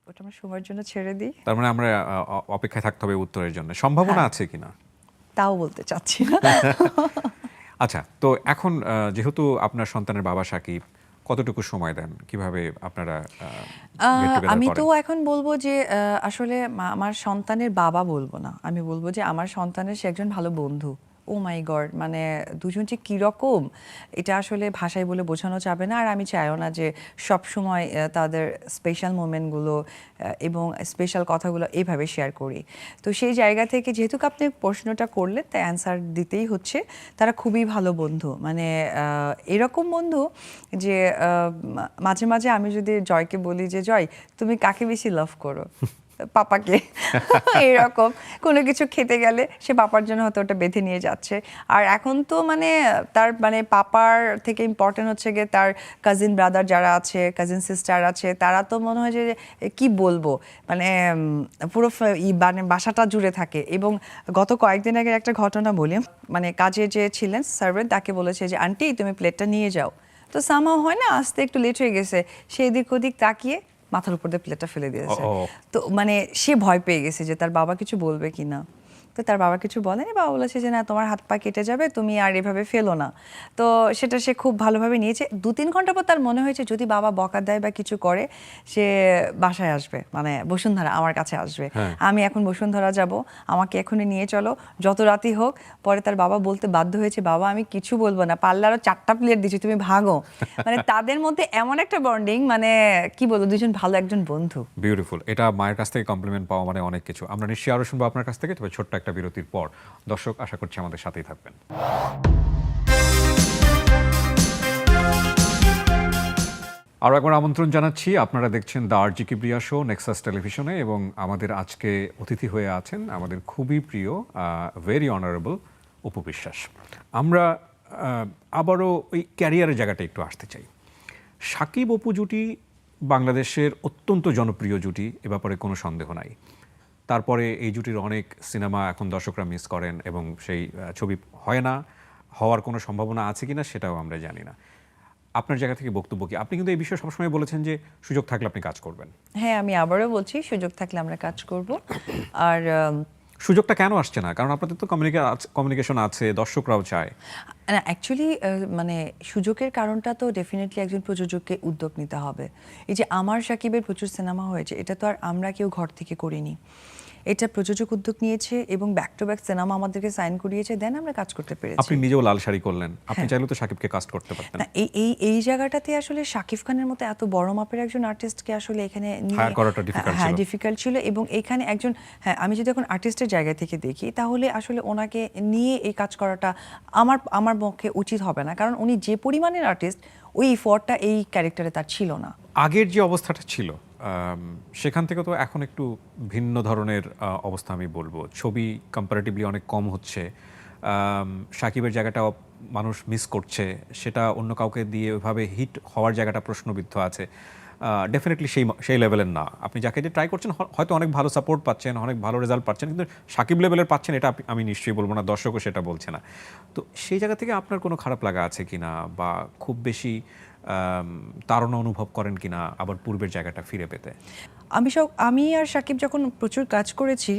ওটা আমরা সময়ের জন্য ছেড়ে দিই। তার মানে আমরা অপেক্ষায় থাকতে হবে উত্তরের জন্য। সম্ভাবনা আছে কিনা? তাও বলতে চাচ্ছি না। আচ্ছা, তো এখন যেহেতু আপনার সন্তানের বাবা শাকিব, কতটুকু সময় দেন? কিভাবে আপনারা গেট টুগেদার আমি তো করেন? এখন বলবো যে আসলে আমার সন্তানের বাবা বলবো না। আমি বলবো যে আমার সন্তানের সে একজন ভালো বন্ধু। ও মাই গড! মানে দুজন যে কিরকম এটা আসলে ভাষায় বলে বোঝানো যাবে না। আর আমি চাইও না যে সবসময় তাদের স্পেশাল মোমেন্টগুলো এবং স্পেশাল কথাগুলো এইভাবে শেয়ার করি। তো সেই জায়গা থেকে যেহেতু আপনি প্রশ্নটা করলেন তাই অ্যান্সার দিতেই হচ্ছে। তারা খুবই ভালো বন্ধু। মানে এরকম বন্ধু যে মাঝে, মাঝে আমি যদি জয়কে বলি যে, "জয় তুমি কাকে বেশি লাভ করো?" পাপাকে। এরকম কোনো কিছু খেতে গেলে সে পাপার জন্য হয়তো ওটা বেঁধে নিয়ে যাচ্ছে। আর এখন তো মানে তার মানে পাপার থেকে ইম্পর্টেন্ট হচ্ছে গিয়ে তার কাজিন ব্রাদার যারা আছে, কাজিন সিস্টার আছে, তারা তো মনে হয় যে কি বলবো? মানে পুরো মানে বাসাটা জুড়ে থাকে। এবং গত কয়েকদিন আগের একটা ঘটনা বলি। মানে কাজে যে ছিলেন সার্ভেন্ট তাকে বলেছে যে, "আন্টি তুমি প্লেটটা নিয়ে যাও।" তো সামহাও হয় না আসতে একটু লেট হয়ে গেছে। সে এদিক ওদিক তাকিয়ে মাথার উপর দিয়ে প্লেটটা ফেলে দিয়েছে। ও তো মানে সে ভয় পেয়ে গেছে যে তার বাবা কিছু বলবে কিনা। তো তার বাবা কিছু বলেনি, বাবা বলেছে যে না তোমার হাত পা কেটে যাবে, তুমি আর এভাবে ফেলো না। তো সেটা সে খুব ভালোভাবে নিয়েছে। ২-৩ ঘন্টা পর তার মনে হয়েছে যদি বাবা বকা দেয় বা কিছু করে সে বাসায় আসবে, মানে বসুন্ধরা আমার কাছে আসবে। হ্যাঁ। আমি এখন বসুন্ধরা যাব, আমাকে এখনই নিয়ে চলো, যত রাতই হোক। পরে তার বাবা বলতে বাধ্য হয়েছে, বাবা আমি কিছু বলবো না, পারলে আরো ৪টা প্লেট দিচ্ছি তুমি ভাগো। মানে তাদের মধ্যে এমন একটা বন্ডিং, মানে কি বলবো, দুজন ভালো একজন বন্ধু। বিউটিফুল। এটা মায়ের কাছ থেকে কমপ্লিমেন্ট পাওয়া মানে অনেক কিছু। আমরা নিশ্চয়ই আরো শুনবো আপনার কাছ থেকে, তবে ছোট্ট একটা বিরতির পর। দর্শক আশা করছি আমাদের সাথেই থাকবেন। আরও একবার আমন্ত্রণ জানাচ্ছি, আপনারা দেখছেন the RG Kibria show Nexus টেলিভিশনে, এবং আমাদের আজকে অতিথি হয়ে আছেন আমাদের খুবই প্রিয় ভেরি অনারেবল অপু বিশ্বাস। আমরা আবারও ওই ক্যারিয়ারের জায়গাটা একটু আসতে চাই। শাকিব অপু জুটি বাংলাদেশের অত্যন্ত জনপ্রিয় জুটি, এ ব্যাপারে কোনো সন্দেহ নাই। তারপরে এই জুটির অনেক সিনেমা এখন দর্শকরা মিস করেন এবং সেই ছবি হয় না, হওয়ার কোনো সম্ভাবনা আছে কিনা সেটাও আমরা জানি না। আপনার জায়গা থেকে বক্তব্য কি? আপনি কিন্তু এই বিষয়ে সবসময় বলেছেন যে সুযোগ থাকলে আপনি কাজ করবেন। হ্যাঁ, আমি আবারও বলছি সুযোগ থাকলে আমরা কাজ করব। আর সুযোগটা কেন আসছে না? কারণ আপনাদের তো কমিউনিকেশন আছে, দর্শকরাও চায়। না অ্যাকচুয়ালি মানে সুযোগের কারণটা তো ডেফিনেটলি একজন প্রযোজককে উদ্যোগ নিতে হবে। এই যে আমার সাকিবের প্রচুর সিনেমা হয়েছে, এটা তো আর আমরা কেউ ঘর থেকে করিনি। এটা প্রযোজক উদ্যোগ নিয়েছে এবং ব্যাক টু ব্যাক সিনেমা আমাদেরকে সাইন করিয়েছে, দেন আমরা কাজ করতে পেরেছি। আপনি নিজেও লাল শাড়ি করলেন, আপনি হ্যাঁ। চাইলেও তো শাকিবকে কাস্ট করতে পারতেন। না এই জায়গাটাতে আসলে শাকিব খানের মতো এত বড় মাপের একজন আর্টিস্টকে আসলে এখানে নিয়ে হায়ার করাটা ডিফিকাল্ট হ্যাঁ ছিল। ডিফিকাল্ট ছিল। এবং এখানে একজন, হ্যাঁ আমি যদি এখন আর্টিস্টের জায়গা থেকে দেখি তাহলে আসলে ওনাকে নিয়ে এই কাজ করাটা আমার পক্ষে উচিত হবে না, কারণ উনি যে পরিমাণের আর্টিস্ট ওই এফর্টটা এই ক্যারেক্টারে তার ছিল না। আগের যে অবস্থাটা ছিল সেখান থেকে তো এখন একটু ভিন্ন ধরনের অবস্থা আমি বলবো। ছবি কম্পারেটিভলি অনেক কম হচ্ছে। সাকিবের জায়গাটা মানুষ মিস করছে, সেটা অন্য কাউকে দিয়ে ওইভাবে হিট হওয়ার জায়গাটা প্রশ্নবিদ্ধ আছে। ডেফিনেটলি সেই লেভেলের না। আপনি যাকে দিয়ে ট্রাই করছেন হয়তো অনেক ভালো সাপোর্ট পাচ্ছেন, অনেক ভালো রেজাল্ট পাচ্ছেন, কিন্তু সাকিব লেভেলের পাচ্ছেন এটা আমি নিশ্চয়ই বলবো না, দর্শকও সেটা বলছে না। তো সেই জায়গা থেকে আপনার কোনো খারাপ লাগা আছে কিনা, বা খুব বেশি তাড়না অনুভব করেন কিনা আবার পূর্বের জায়গাটা ফিরে পেতে? আমি আর সাকিব যখন প্রচুর কাজ করেছি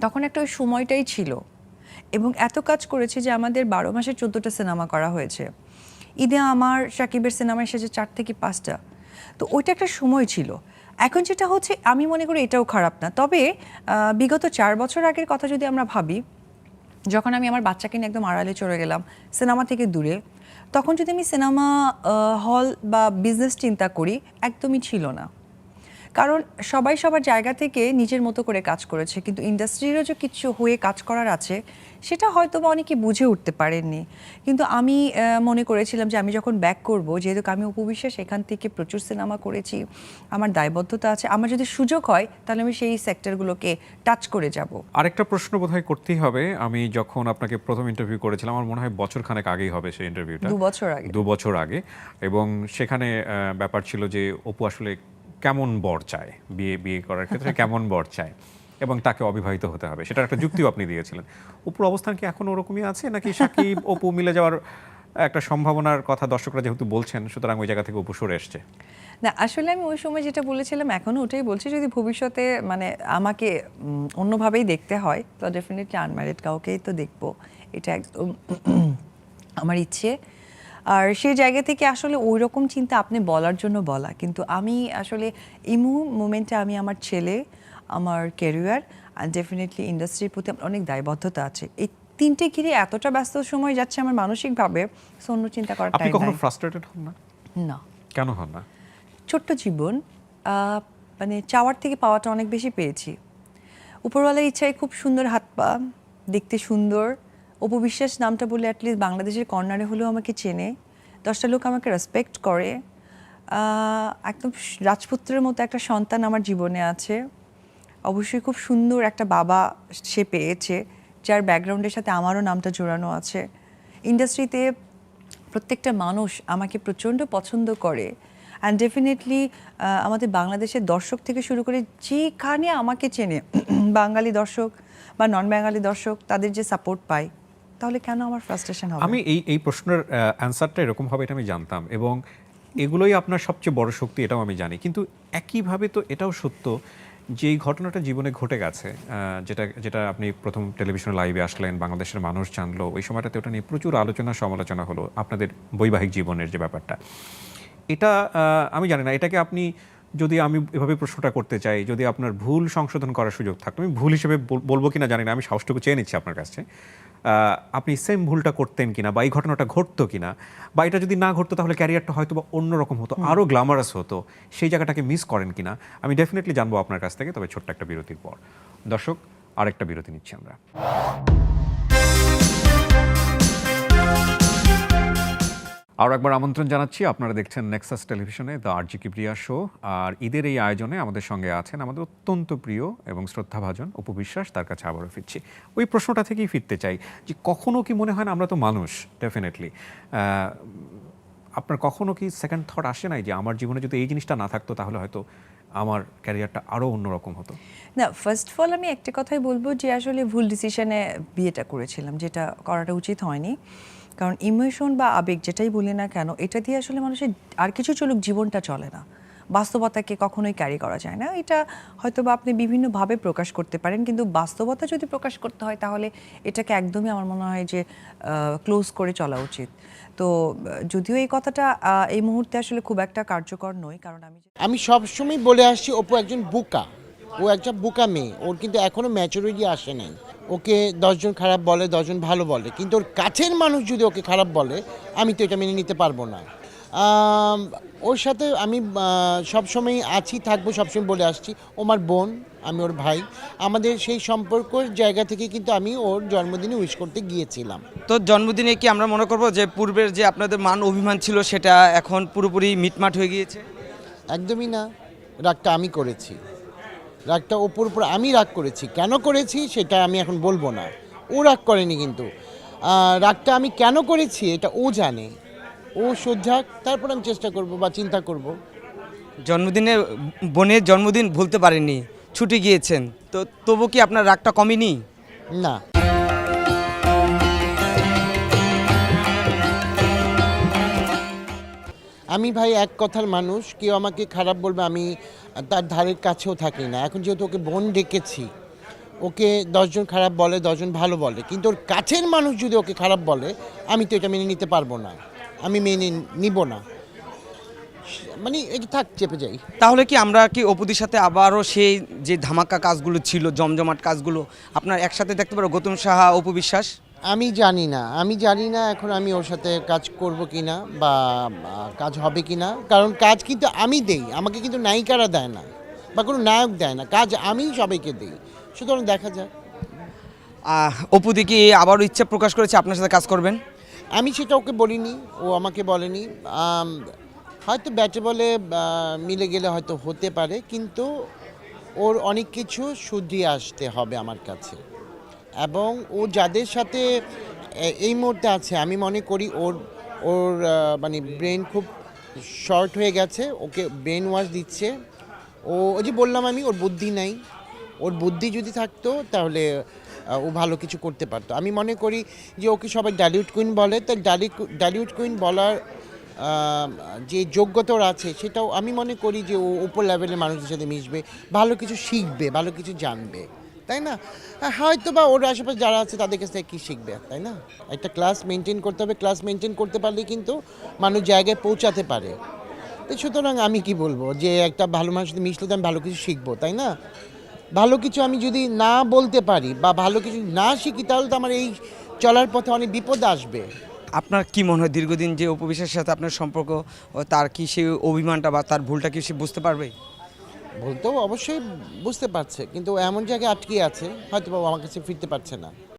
তখন একটা ওই সময়টাই ছিল, এবং এত কাজ করেছি যে আমাদের ১২ মাসে ১৪টা সিনেমা করা হয়েছে। ঈদে আমার সাকিবের সিনেমা এসেছে ৪ থেকে ৫টা। তো ওইটা একটা সময় ছিল। এখন যেটা হচ্ছে আমি মনে করি এটাও খারাপ না। তবে বিগত ৪ বছর আগের কথা যদি আমরা ভাবি, যখন আমি আমার বাচ্চাকে নিয়ে একদম আড়ালে চলে গেলাম সিনেমা থেকে দূরে, তখন যদি আমি সিনেমা হল বা বিজনেস চিন্তা করি, একদমই ছিল না। কারণ সবাই সবার জায়গা থেকে নিজের মতো করে কাজ করেছে, কিন্তু ইন্ডাস্ট্রিরও যে কিছু হয়ে কাজ করার আছে সেটা হয়তো বা অনেকে বুঝে উঠতে পারেননি। কিন্তু আমি মনে করেছিলাম যে আমি যখন ব্যাক করব, যেহেতু আমি অপু বিশ্বাস এখান থেকে প্রচুর সিনেমা করেছি, আমার দায়বদ্ধতা আছে, আমার যদি সুযোগ হয় তাহলে আমি সেই সেক্টরগুলোকে টাচ করে যাব। আরেকটা প্রশ্ন বোধহয় করতেই হবে। আমি যখন আপনাকে প্রথম ইন্টারভিউ করেছিলাম, আমার মনে হয় বছরখানেক আগেই হবে সেই ইন্টারভিউটা, ২ বছর আগে। ২ বছর আগে। এবং সেখানে ব্যাপার ছিল যে অপু আসলে কেমন বর চায়, বিয়ে করার ক্ষেত্রে কেমন বর চায়, এবং তাকে অবিবাহিত হতে হবে, সেটার একটা যুক্তিও আপনি দিয়েছিলেন। অপুর অবস্থান কি এখন ওরকমই আছে, নাকি সাকিব অপু মিলে যাওয়ার একটা সম্ভাবনার কথা দর্শকরা যেহেতু বলছেন, সুতরাং ওই জায়গা থেকে অপু সরে এসছে। না আসলে আমি ওই সময় যেটা বলেছিলাম এখনো ওটাই বলছি, যদি ভবিষ্যতে মানে আমাকে অন্যভাবেই দেখতে হয় তো ডেফিনেটলি আনম্যারিড কাউকেই তো দেখবো, এটা একদম আমার ইচ্ছে। আর সেই জায়গা থেকে আসলে ওই রকম চিন্তা আপনি বলার জন্য বলা, কিন্তু আমি আসলে এই মোমেন্টে আমি আমার ছেলে, আমার ক্যারিয়ার আর ডেফিনেটলি ইন্ডাস্ট্রির প্রতি আমার অনেক দায়বদ্ধতা আছে। এই তিনটে ঘিরে এতটা ব্যস্ত সময় যাচ্ছে আমার মানসিকভাবে, সো অন্য চিন্তা করার আপনি টাইম কখনো নাই। ফ্রাস্ট্রেটেড হন না? না, কেন হন না? ছোট্ট জীবন, মানে চাওয়ার থেকে পাওয়াটা অনেক বেশি পেয়েছি। উপরওয়ালার ইচ্ছায় খুব সুন্দর হাত পা, দেখতে সুন্দর। অপু বিশ্বাস নামটা বলে অ্যাটলিস্ট বাংলাদেশের কর্নারে হলেও আমাকে চেনে, 10টা লোক আমাকে রেসপেক্ট করে। একদম রাজপুত্রের মতো একটা সন্তান আমার জীবনে আছে। অবশ্যই খুব সুন্দর একটা বাবা সে পেয়েছে, যার ব্যাকগ্রাউন্ডের সাথে আমারও নামটা জোড়ানো আছে। ইন্ডাস্ট্রিতে প্রত্যেকটা মানুষ আমাকে প্রচণ্ড পছন্দ করে, অ্যান্ড ডেফিনেটলি আমাদের বাংলাদেশের দর্শক থেকে শুরু করে যেখানে আমাকে চেনে বাঙালি দর্শক বা নন বাঙালি দর্শক, তাদের যে সাপোর্ট পাই, তাহলে কেন আমার ফ্রাস্ট্রেশন হবে? আমি এই প্রশ্নের অ্যান্সারটা এরকম হবে এটা আমি জানতাম, এবং এগুলোই আপনার সবচেয়ে বড় শক্তি, এটাও আমি জানি। কিন্তু একইভাবে তো এটাও সত্য যে এই ঘটনাটা জীবনে ঘটে গেছে, যেটা যেটা আপনি প্রথম টেলিভিশন লাইভে আসলেন, বাংলাদেশের মানুষ জানলো, ওই সময়টাতে ওটা নিয়ে প্রচুর আলোচনা সমালোচনা হলো, আপনাদের বৈবাহিক জীবনের যে ব্যাপারটা। এটা আমি জানি না, এটাকে আপনি, যদি আমি এভাবে প্রশ্নটা করতে চাই, যদি আপনার ভুল সংশোধন করার সুযোগ থাকতো, আমি ভুল হিসেবে বলবো কিনা জানি না, আমি সাহসটুকু চেয়ে নিচ্ছি আপনার কাছে, আপনি সেম ভুলটা করতেন কিনা, বা এই ঘটনাটা ঘটতো কিনা, বা এটা যদি না ঘটতো তাহলে ক্যারিয়ারটা হয়তো বা অন্যরকম হতো, আরও গ্ল্যামারাস হতো, সেই জায়গাটাকে মিস করেন কিনা, আমি ডেফিনেটলি জানবো আপনার কাছ থেকে। তবে ছোট্ট একটা বিরতির পর। দর্শক, আরেকটা বিরতি নিচ্ছি আমরা। আরও একবার আমন্ত্রণ জানাচ্ছি, আপনারা দেখছেন নেক্সাস টেলিভিশনে দ্য আরজি কিবরিয়া শো। আর ঈদের এই আয়োজনে আমাদের সঙ্গে আছেন আমাদের অত্যন্ত প্রিয় এবং শ্রদ্ধাভাজন অপু বিশ্বাস। তার কাছে আবারও ফিরছি, ওই প্রশ্নটা থেকেই ফিরতে চাই যে কখনো কি মনে হয় না, আমরা তো মানুষ ডেফিনেটলি, আপনার কখনো কি সেকেন্ড থট আসে নাই যে আমার জীবনে যদি এই জিনিসটা না থাকতো তাহলে হয়তো আমার ক্যারিয়ারটা আরও অন্যরকম হতো? না, ফার্স্ট অফ অল আমি একটা কথাই বলবো যে আসলে ভুল ডিসিশনে বিয়েটা করেছিলাম, যেটা করাটা উচিত হয়নি। কারণ ইমোশন বা আবেগ যেটাই বলি না কেন, এটা দিয়ে আসলে মানুষের আর কিছু চলুক, জীবনটা চলে না। বাস্তবতাকে কখনোই ক্যারি করা যায় না। এটা হয়তো বা আপনি বিভিন্নভাবে প্রকাশ করতে পারেন, কিন্তু বাস্তবতা যদি প্রকাশ করতে হয় তাহলে এটাকে একদমই আমার মনে হয় যে ক্লোজ করে চলা উচিত। তো যদিও এই কথাটা এই মুহূর্তে আসলে খুব একটা কার্যকর নয়, কারণ আমি সবসময় বলে আসছি অপু একজন বোকা, ও একটা বোকা মেয়ে, ওর কিন্তু এখনো ম্যাচুরিটি আসে নাই। ওকে 10 জন খারাপ বলে, 10 জন ভালো বলে, কিন্তু ওর কাছের মানুষ যদি ওকে খারাপ বলে, আমি তো এটা মেনে নিতে পারবো না। ওর সাথে আমি সবসময় আছি, থাকবো, সবসময় বলে আসছি ও আমার বোন, আমি ওর ভাই। আমাদের সেই সম্পর্কের জায়গা থেকে কিন্তু আমি ওর জন্মদিনে উইশ করতে গিয়েছিলাম। তো জন্মদিনে কি আমরা মনে করব যে পূর্বের যে আপনাদের মান অভিমান ছিল সেটা এখন পুরোপুরি মিটমাট হয়ে গিয়েছে? একদমই না, রাগটা আমি করেছি, রাগটা ওপর উপর আমি রাগ করেছি। কেন করেছি সেটা আমি এখন বলবো না, ও রাগ করেনি, কিন্তু রাগটা আমি কেন করেছি এটা ও জানে, ও শোধাক, তারপর আমি চেষ্টা করব বা চিন্তা করব। জন্মদিনে বোনের জন্মদিন ভুলতে পারেননি, ছুটে গিয়েছেন, তো তবু কি আপনার রাগটা কমেনি? না, আমি ভাই এক কথার মানুষ, কেউ আমাকে খারাপ বলবে আমি তার ধারের কাছেও থাকি না। এখন যেহেতু ওকে বোন ডেকেছি, ওকে 10 জন খারাপ বলে, 10 জন ভালো বলে, কিন্তু ওর কাছের মানুষ যদি ওকে খারাপ বলে, আমি তো এটা মেনে নিতে পারবো না, আমি মেনে নিব না, মানে এটা থাক, চেপে যাই। তাহলে কি আমরা কি অপুদির সাথে আবারও সেই যে ধামাকা কাজগুলো ছিল, জমজমাট কাজগুলো আপনার একসাথে দেখতে পারো, গৌতম সাহা, অপু বিশ্বাস? আমি জানি না এখন আমি ওর সাথে কাজ করব কিনা বা কাজ হবে কিনা, কারণ কাজ কিন্তু আমি দেই, আমাকে কিন্তু নায়িকারা দেয় না বা কোনো নায়ক দেয় না, কাজ আমি সবাইকে দিই, সুতরাং দেখা যাক। অপুদি কি আবারও ইচ্ছা প্রকাশ করেছে আপনার সাথে কাজ করবেন? আমি সেটা ওকে বলিনি, ও আমাকে বলেনি। হয়তো ব্যাটে বলে মিলে গেলে হয়তো হতে পারে, কিন্তু ওর অনেক কিছু শুধরিয়ে আসতে হবে আমার কাছে, এবং ও যাদের সাথে এই মুহূর্তে আছে আমি মনে করি ওর ওর মানে ব্রেন খুব শর্ট হয়ে গেছে, ওকে ব্রেন ওয়াশ দিচ্ছে। ওই যে বললাম আমি, ওর বুদ্ধি নাই, ওর বুদ্ধি যদি থাকতো তাহলে ও ভালো কিছু করতে পারতো। আমি মনে করি যে ওকে সবাই ডালিউড কুইন বলে, তাই ডালিউড কুইন বলার যে যোগ্যতা ওর আছে সেটাও আমি মনে করি যে ও উপর লেভেলের মানুষদের সাথে মিশবে, ভালো কিছু শিখবে, ভালো কিছু জানবে, তাই না? হয়তো বা ওর আশেপাশে যারা আছে তাদের কাছ থেকে কী শিখবে, তাই না? একটা ক্লাস মেনটেন করতে হবে, ক্লাস মেনটেন করতে পারলে কিন্তু মানুষ জায়গায় পৌঁছাতে পারে। তো সুতরাং আমি কি বলবো যে একটা ভালো মানুষের সাথে মিশলে তো আমি ভালো কিছু শিখবো, তাই না? ভালো কিছু আমি যদি না বলতে পারি বা ভালো কিছু না শিখি তাহলে তো আমার এই চলার পথে অনেক বিপদ আসবে। আপনার কি মনে হয় দীর্ঘদিন যে অপু বিশ্বাসের সাথে আপনার সম্পর্ক, তার কি সেই অভিমানটা বা তার ভুলটা কি সে বুঝতে পারবে? বলতেও অবশ্যই বুঝতে পারছে, কিন্তু ও এমন জায়গায় আটকে আছে হয়তো বা ও আমার কাছে ফিরতে পারছে না।